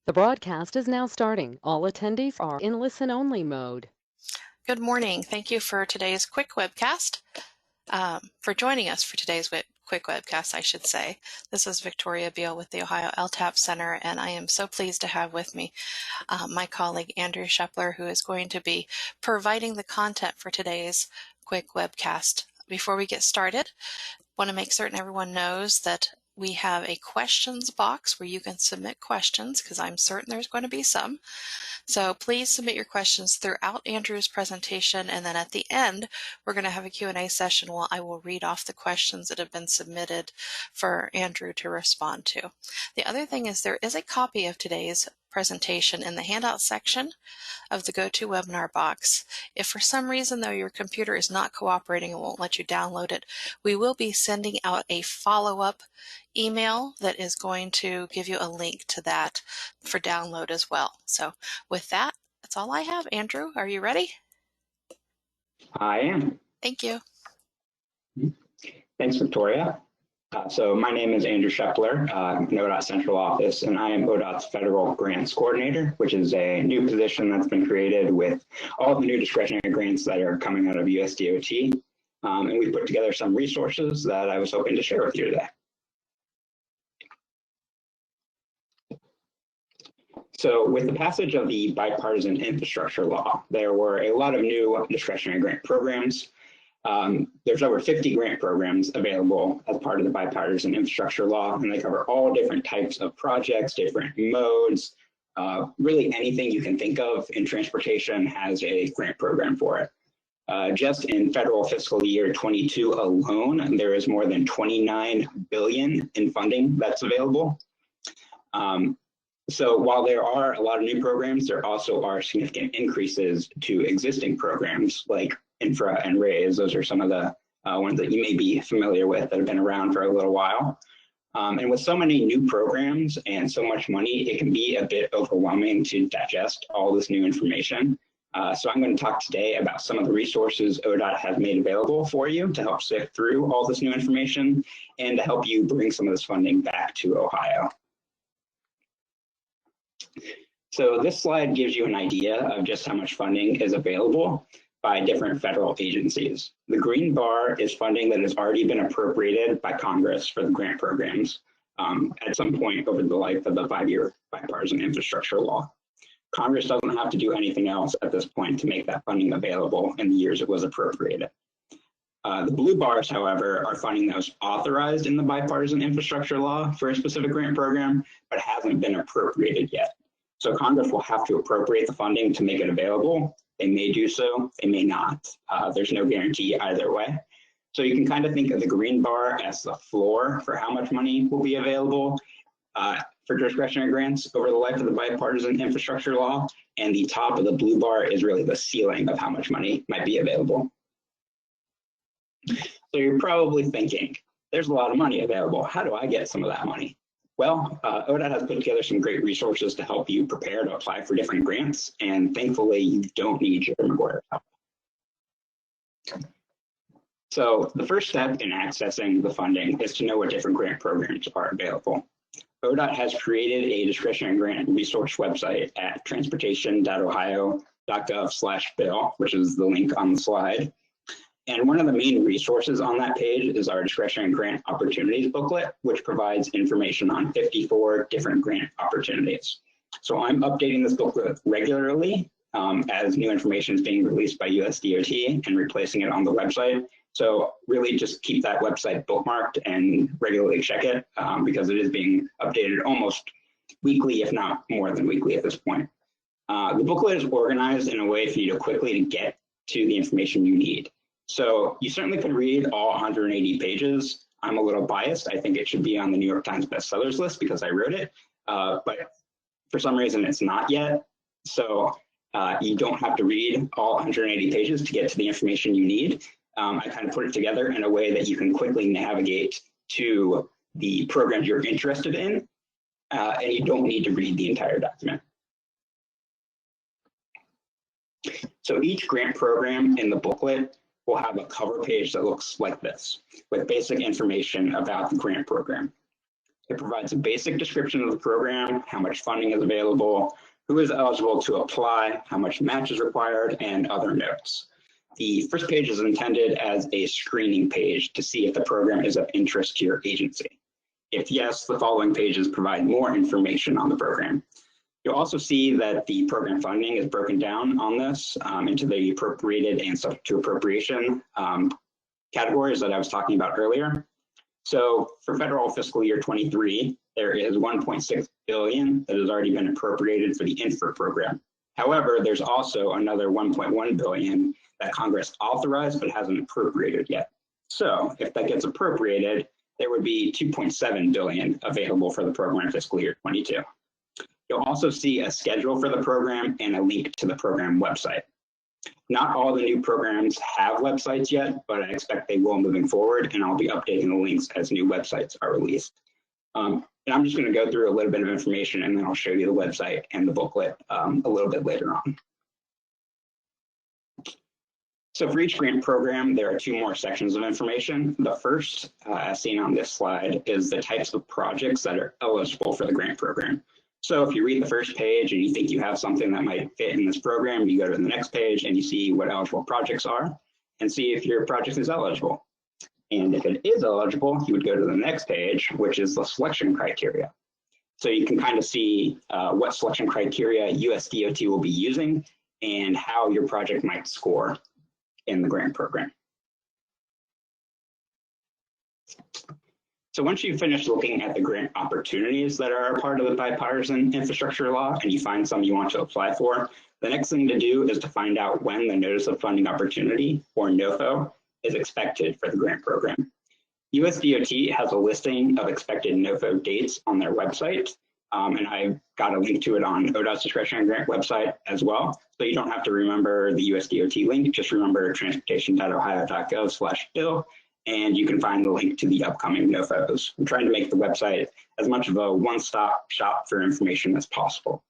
The broadcast is now starting. All attendees are in listen-only mode. Good morning. Thank you for today's quick webcast, for joining us for today's quick webcast, I should say. This is Victoria BIL with the Ohio LTAP Center, and I am so pleased to have with me my colleague Andrew Shepler, who is going to be providing the content for today's quick webcast. Before we get started, I want to make certain everyone knows that we have a questions box where you can submit questions, because I'm certain there's going to be some. So please submit your questions throughout Andrew's presentation, and then at the end, we're going to have a Q&A session where I will read off the questions that have been submitted for Andrew to respond to. The other thing is there is a copy of today's presentation in the handout section of the GoToWebinar box. If for some reason, though, your computer is not cooperating and won't let you download it, we will be sending out a follow-up email that is going to give you a link to that for download as well. So with that, that's all I have. Andrew, are you ready? I am. Thank you. Thanks, Victoria. So my name is Andrew Shepler, in ODOT Central Office, and I am ODOT's Federal Grants Coordinator, which is a new position that's been created with all of the new discretionary grants that are coming out of USDOT. And we put together some resources that I was hoping to share with you today. So with the passage of the Bipartisan Infrastructure Law, there were a lot of new discretionary grant programs. There's over 50 grant programs available as part of the Bipartisan Infrastructure Law, and they cover all different types of projects, different modes. Really anything you can think of in transportation has a grant program for it. Just in federal fiscal year 22 alone, there is more than $29 billion in funding that's available. So while there are a lot of new programs, there also are significant increases to existing programs like Infra and RAISE. Those are some of the ones that you may be familiar with that have been around for a little while. And with so many new programs and so much money, it can be a bit overwhelming to digest all this new information. So I'm going to talk today about some of the resources ODOT has made available for you to help sift through all this new information and to help you bring some of this funding back to Ohio. So this slide gives you an idea of just how much funding is available by different federal agencies. The green bar is funding that has already been appropriated by Congress for the grant programs at some point over the life of the 5-year Bipartisan Infrastructure Law. Congress doesn't have to do anything else at this point to make that funding available in the years it was appropriated. The blue bars, however, are funding that was authorized in the Bipartisan Infrastructure Law for a specific grant program, but hasn't been appropriated yet. So Congress will have to appropriate the funding to make it available. They may do so, they may not. There's no guarantee either way. So you can kind of think of the green bar as the floor for how much money will be available for discretionary grants over the life of the Bipartisan Infrastructure Law, and the top of the blue bar is really the ceiling of how much money might be available. So you're probably thinking, there's a lot of money available. How do I get some of that money? Well, ODOT has put together some great resources to help you prepare to apply for different grants, and thankfully, you don't need Jerry Maguire's help. So the first step in accessing the funding is to know what different grant programs are available. ODOT has created a discretionary grant resource website at transportation.ohio.gov/bill, which is the link on the slide. And one of the main resources on that page is our discretionary grant opportunities booklet, which provides information on 54 different grant opportunities. So I'm updating this booklet regularly as new information is being released by USDOT and replacing it on the website. So really just keep that website bookmarked and regularly check it because it is being updated almost weekly, if not more than weekly at this point. The booklet is organized in a way for you to quickly get to the information you need. So you certainly can read all 180 pages. I'm a little biased. I think it should be on the New York Times bestsellers list because I wrote it, but for some reason it's not yet. So you don't have to read all 180 pages to get to the information you need. I kind of put it together in a way that you can quickly navigate to the programs you're interested in, and you don't need to read the entire document. So each grant program in the booklet will have a cover page that looks like this, with basic information about the grant program. It provides a basic description of the program, how much funding is available, who is eligible to apply, how much match is required, and other notes. The first page is intended as a screening page to see if the program is of interest to your agency. If yes, the following pages provide more information on the program. You'll also see that the program funding is broken down on this into the appropriated and subject to appropriation categories that I was talking about earlier. So for federal fiscal year 23, there is $1.6 billion that has already been appropriated for the INFRA program. However, there's also another $1.1 billion that Congress authorized but hasn't appropriated yet. So if that gets appropriated, there would be $2.7 billion available for the program fiscal year 22. You'll also see a schedule for the program and a link to the program website. Not all the new programs have websites yet, but I expect they will moving forward, and I'll be updating the links as new websites are released. And I'm just going to go through a little bit of information, and then I'll show you the website and the booklet a little bit later on. So for each grant program, there are two more sections of information. The first, as seen on this slide, is the types of projects that are eligible for the grant program. So if you read the first page and you think you have something that might fit in this program, you go to the next page and you see what eligible projects are and see if your project is eligible. And if it is eligible, you would go to the next page, which is the selection criteria. So you can kind of see what selection criteria USDOT will be using and how your project might score in the grant program. So once you finish looking at the grant opportunities that are a part of the bipartisan infrastructure law and you find some you want to apply for, the next thing to do is to find out when the Notice of Funding Opportunity, or NOFO, is expected for the grant program. USDOT has a listing of expected NOFO dates on their website, and I've got a link to it on ODOT's discretionary grant website as well. So you don't have to remember the USDOT link, just remember transportation.ohio.gov/bill. And you can find the link to the upcoming NOFOs. I'm trying to make the website as much of a one-stop shop for information as possible.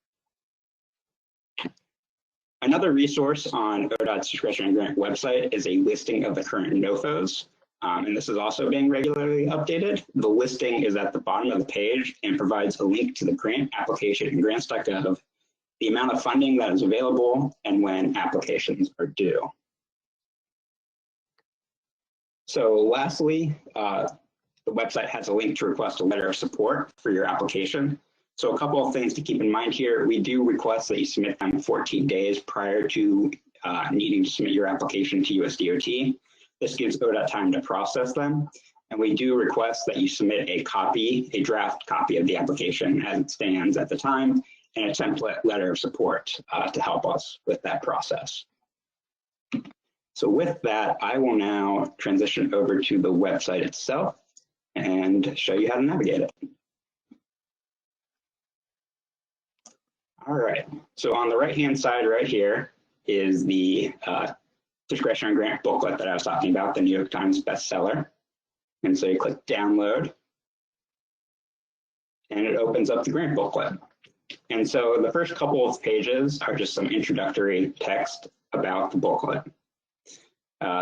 Another resource on ODOT's discretionary grant website is a listing of the current NOFOs, and this is also being regularly updated. The listing is at the bottom of the page and provides a link to the grant application in grants.gov, the amount of funding that is available, and when applications are due. So lastly, the website has a link to request a letter of support for your application. So a couple of things to keep in mind here. We do request that you submit them 14 days prior to needing to submit your application to USDOT. This gives ODOT time to process them. And we do request that you submit a draft copy of the application as it stands at the time, and a template letter of support to help us with that process. So with that, I will now transition over to the website itself and show you how to navigate it. All right, so on the right-hand side right here is the discretionary grant booklet that I was talking about, the New York Times bestseller. And so you click download, and it opens up the grant booklet. And so the first couple of pages are just some introductory text about the booklet.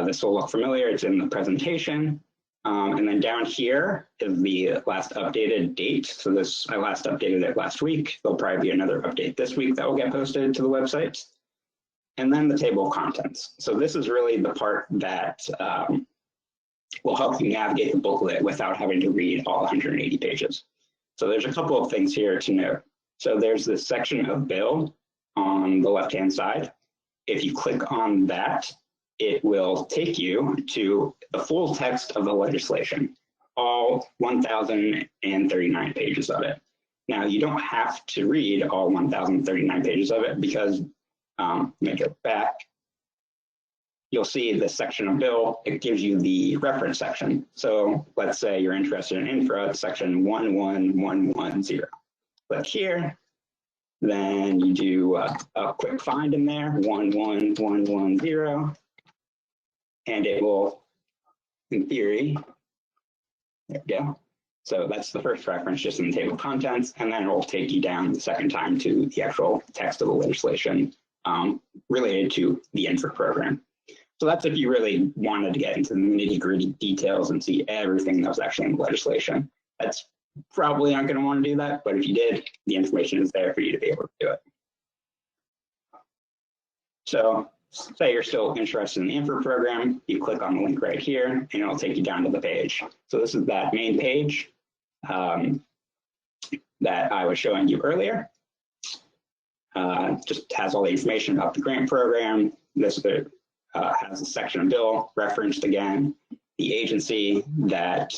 This will look familiar, it's in the presentation. And then down here is the last updated date. So I last updated it last week. There'll probably be another update this week that will get posted to the website. And then the table of contents. So this is really the part that will help you navigate the booklet without having to read all 180 pages. So there's a couple of things here to note. So there's this section of BIL on the left-hand side. If you click on that, it will take you to the full text of the legislation, all 1,039 pages of it. Now, you don't have to read all 1,039 pages of it because, let me go back, you'll see this section of BIL, it gives you the reference section. So let's say you're interested in infra, section 11110. Click here, then you do a quick find in there, 11110. And it will, in theory, there we go. So that's the first reference just in the table of contents, and then it will take you down the second time to the actual text of the legislation related to the infra program. So that's if you really wanted to get into the nitty-gritty details and see everything that was actually in the legislation. That's probably aren't going to want to do that, but if you did, the information is there for you to be able to do it. So say you're still interested in the info program, you click on the link right here and it'll take you down to the page. So this is that main page that I was showing you earlier. Just has all the information about the grant program. This has a section of bill referenced again, the agency that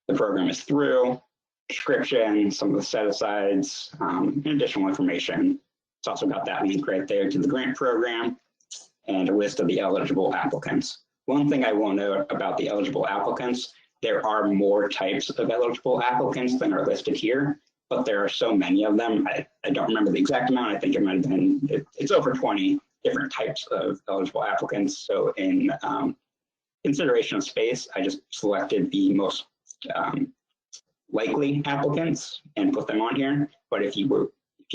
the program is through, description, some of the set-asides, and additional information. It's also got that link right there to the grant program and a list of the eligible applicants. One thing I will note about the eligible applicants, there are more types of eligible applicants than are listed here, but there are so many of them. I don't remember the exact amount. I think it might have been, it's over 20 different types of eligible applicants. So in consideration of space, I just selected the most likely applicants and put them on here. But if you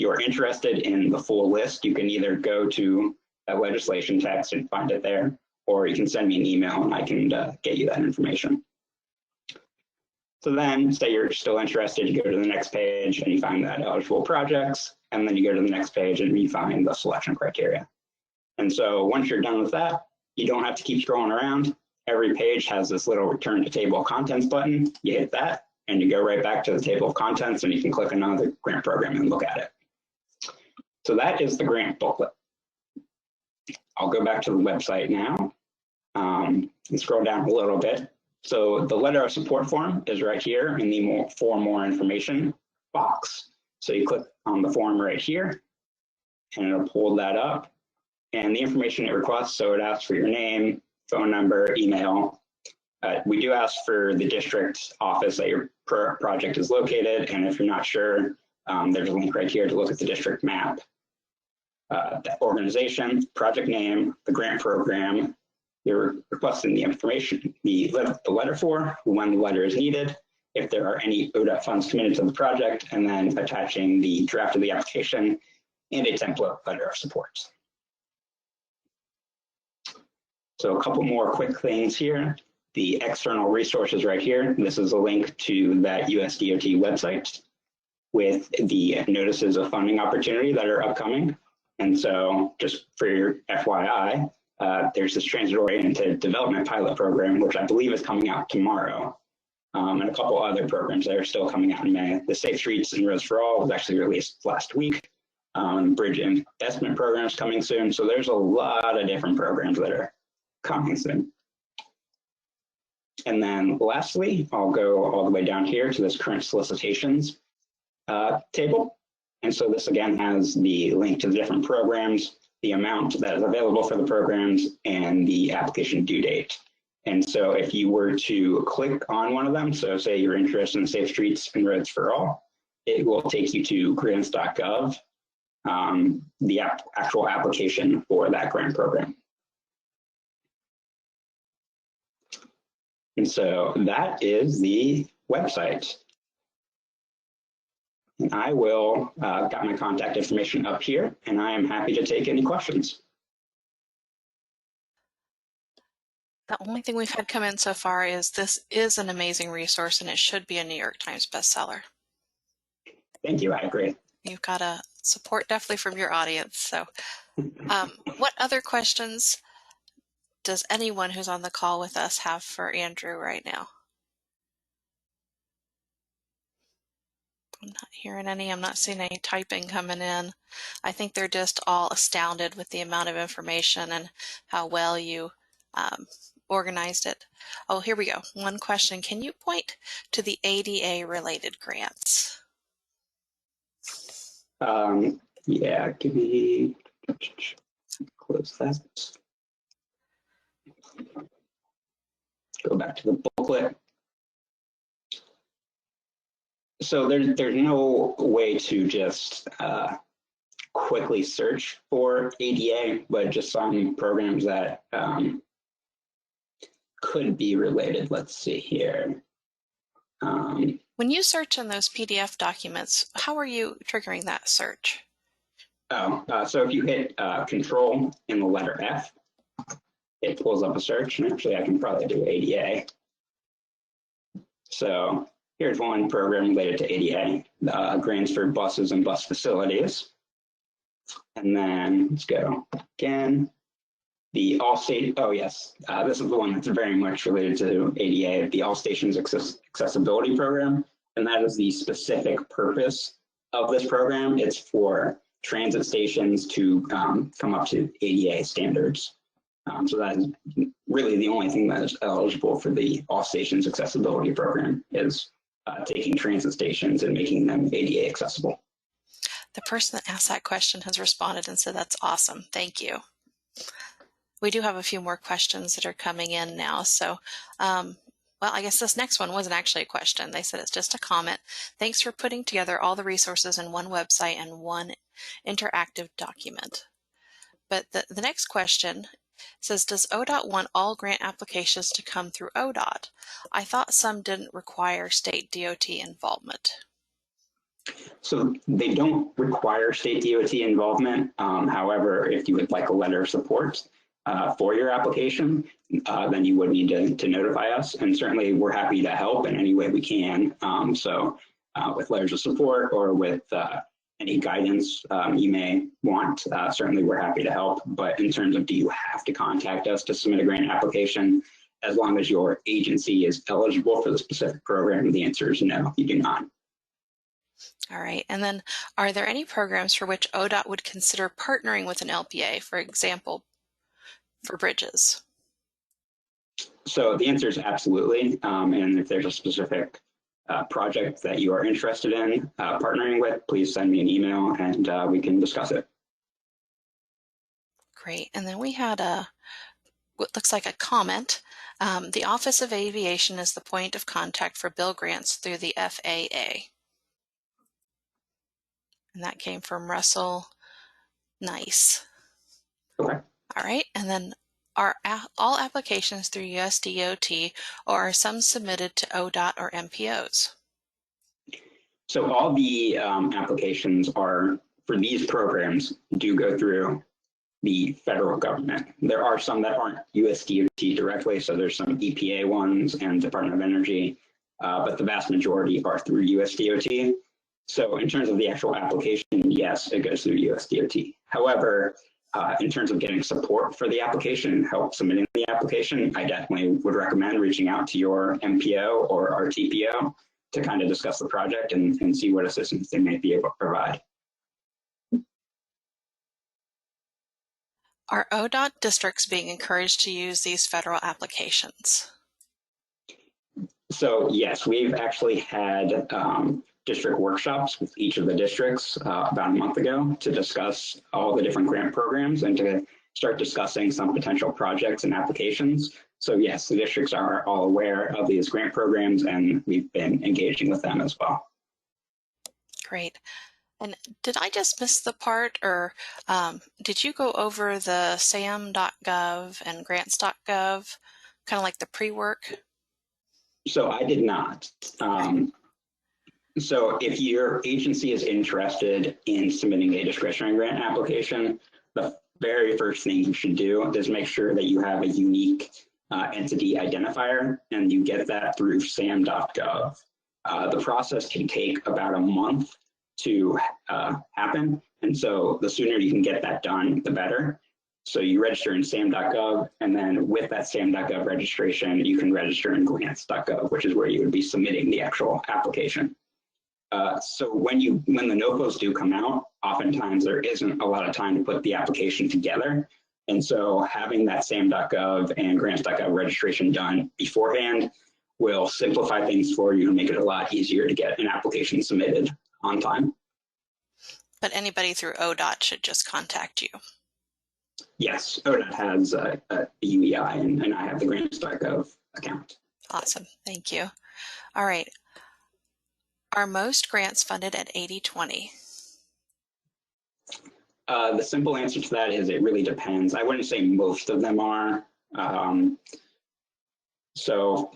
are interested in the full list, you can either go to that legislation text and find it there, or you can send me an email and I can get you that information. So then say you're still interested, you go to the next page and you find that eligible projects, and then you go to the next page and you find the selection criteria. And so once you're done with that, you don't have to keep scrolling around. Every page has this little return to table of contents button. You hit that and you go right back to the table of contents and you can click another grant program and look at it. So that is the grant booklet. I'll go back to the website now and scroll down a little bit. So the letter of support form is right here in the for more information box. So you click on the form right here and it'll pull that up and the information it requests. So it asks for your name, phone number, email. We do ask for the district office that your project is located. And if you're not sure, there's a link right here to look at the district map. The organization, project name, the grant program, you're requesting the information, the letter for, when the letter is needed, if there are any ODOT funds committed to the project, and then attaching the draft of the application and a template letter of support. So a couple more quick things here. The external resources right here. This is a link to that USDOT website with the notices of funding opportunity that are upcoming. And so just for your FYI, there's this transit-oriented development pilot program, which I believe is coming out tomorrow, and a couple other programs that are still coming out in May. The Safe Streets and Roads for All was actually released last week. Bridge investment programs coming soon. So there's a lot of different programs that are coming soon. And then lastly, I'll go all the way down here to this current solicitations table. And so this again has the link to the different programs, the amount that is available for the programs, and the application due date. And so if you were to click on one of them, so say you're interested in Safe Streets and Roads for All, it will take you to grants.gov, the actual application for that grant program. And so that is the website. And I will got my contact information up here, and I am happy to take any questions. The only thing we've had come in so far is this is an amazing resource and it should be a New York Times bestseller. Thank you, I agree. You've got a support definitely from your audience. So what other questions does anyone who's on the call with us have for Andrew right now? I'm not hearing any. I'm not seeing any typing coming in. I think they're just all astounded with the amount of information and how well you organized it. Oh, here we go. One question. Can you point to the ADA related grants? Yeah, give me, close that. Go back to the booklet. So there's no way to just quickly search for ADA, but just some programs that could be related. Let's see here. When you search in those PDF documents, how are you triggering that search? So if you hit Control and the letter F, it pulls up a search, and actually I can probably do ADA. So Here's one program related to ADA, grants for buses and bus facilities. And then let's go again. The all state, oh yes, this is the one that's very much related to ADA, the All Stations Accessibility Program. And that is the specific purpose of this program. It's for transit stations to come up to ADA standards. So that is really the only thing that is eligible for the All Stations Accessibility Program is taking transit stations and making them ADA accessible. The person that asked that question has responded and said that's awesome. Thank you. We do have a few more questions that are coming in now. So, well, I guess this next one wasn't actually a question. They said it's just a comment. Thanks for putting together all the resources in one website and one interactive document. But the next question says, does ODOT want all grant applications to come through ODOT? I thought some didn't require state DOT involvement. So they don't require state DOT involvement. However, if you would like a letter of support for your application, then you would need to notify us. And certainly we're happy to help in any way we can. With letters of support or with any guidance you may want, certainly we're happy to help. But in terms of do you have to contact us to submit a grant application, as long as your agency is eligible for the specific program, the answer is no, you do not. All right. And then are there any programs for which ODOT would consider partnering with an LPA, for example, for bridges? So the answer is absolutely. And if there's a specific project that you are interested in partnering with, please send me an email and we can discuss it. Great. And then we had what looks like a comment. The Office of Aviation is the point of contact for BIL grants through the FAA. And that came from Russell. Nice. Okay. All right. And then are all applications through USDOT, or are some submitted to ODOT or MPOs? So all the applications are for these programs do go through the federal government. There are some that aren't USDOT directly, so there's some EPA ones and Department of Energy, but the vast majority are through USDOT. So in terms of the actual application, yes, it goes through USDOT. However, in terms of getting support for the application and help submitting the application, I definitely would recommend reaching out to your MPO or RTPO to kind of discuss the project and see what assistance they may be able to provide. Are ODOT districts being encouraged to use these federal applications? So yes, we've actually had district workshops with each of the districts about a month ago to discuss all the different grant programs and to start discussing some potential projects and applications. So yes, the districts are all aware of these grant programs and we've been engaging with them as well. Great. And did I just miss the part, or did you go over the sam.gov and grants.gov, kind of like the pre-work? So I did not. So if your agency is interested in submitting a discretionary grant application, the very first thing you should do is make sure that you have a unique entity identifier, and you get that through sam.gov. The process can take about a month to happen, and so the sooner you can get that done, the better. So you register in sam.gov, and then with that sam.gov registration, you can register in grants.gov, which is where you would be submitting the actual application. So when the NOFOS do come out, oftentimes there isn't a lot of time to put the application together. And so having that sam.gov and grants.gov registration done beforehand will simplify things for you and make it a lot easier to get an application submitted on time. But anybody through ODOT should just contact you. Yes, ODOT has a UEI and I have the grants.gov account. Awesome, thank you. All right. Are most grants funded at 80-20? The simple answer to that is it really depends. I wouldn't say most of them are. So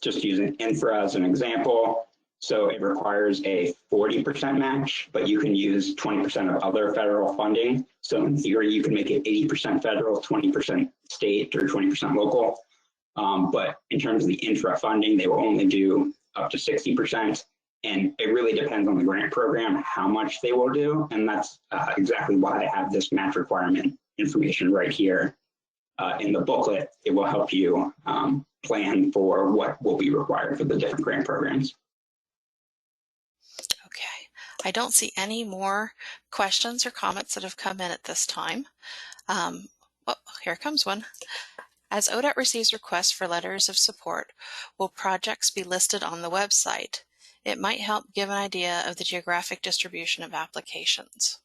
just using infra as an example, so it requires a 40% match, but you can use 20% of other federal funding. So in theory, you can make it 80% federal, 20% state, or 20% local. But in terms of the infra funding, they will only do up to 60%. And it really depends on the grant program, how much they will do. And that's exactly why I have this match requirement information right here. In the booklet, it will help you plan for what will be required for the different grant programs. Okay, I don't see any more questions or comments that have come in at this time. Oh, here comes one. As ODOT receives requests for letters of support, will projects be listed on the website? It might help give an idea of the geographic distribution of applications.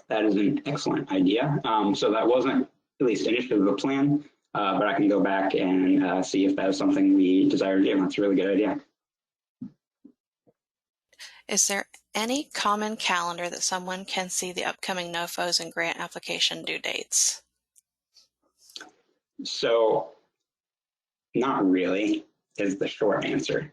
That is an excellent idea. So that wasn't at least initially the plan, but I can go back and see if that is something we desire to do. That's a really good idea. Is there any common calendar that someone can see the upcoming NOFOS and grant application due dates? So not really is the short answer.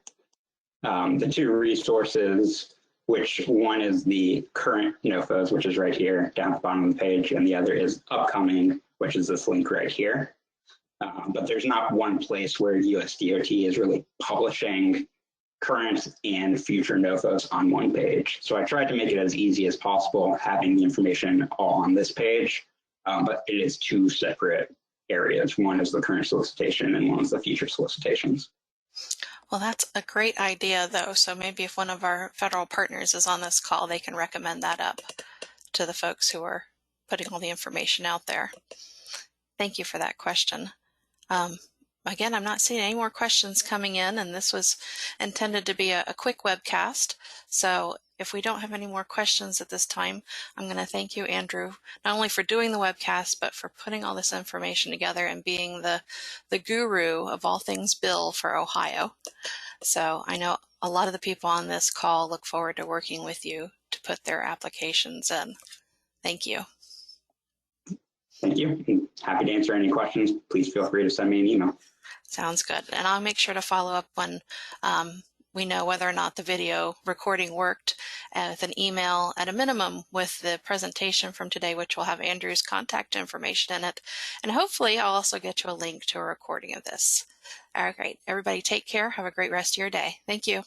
The two resources, which one is the current NOFOS, which is right here down at the bottom of the page, and the other is upcoming, which is this link right here. But there's not one place where USDOT is really publishing current and future NOFOS on one page. So I tried to make it as easy as possible, having the information all on this page, but it is two separate areas. One is the current solicitation and one is the future solicitations. Well, that's a great idea, though. So maybe if one of our federal partners is on this call, they can recommend that up to the folks who are putting all the information out there. Thank you for that question. Again, I'm not seeing any more questions coming in, and this was intended to be a quick webcast. So if we don't have any more questions at this time, I'm going to thank you, Andrew, not only for doing the webcast, but for putting all this information together and being the guru of all things BIL for Ohio. So I know a lot of the people on this call look forward to working with you to put their applications in. Thank you. Thank you. Happy to answer any questions. Please feel free to send me an email. Sounds good. And I'll make sure to follow up when we know whether or not the video recording worked with an email at a minimum with the presentation from today, which will have Andrew's contact information in it. And hopefully I'll also get you a link to a recording of this. All right, everybody take care. Have a great rest of your day. Thank you.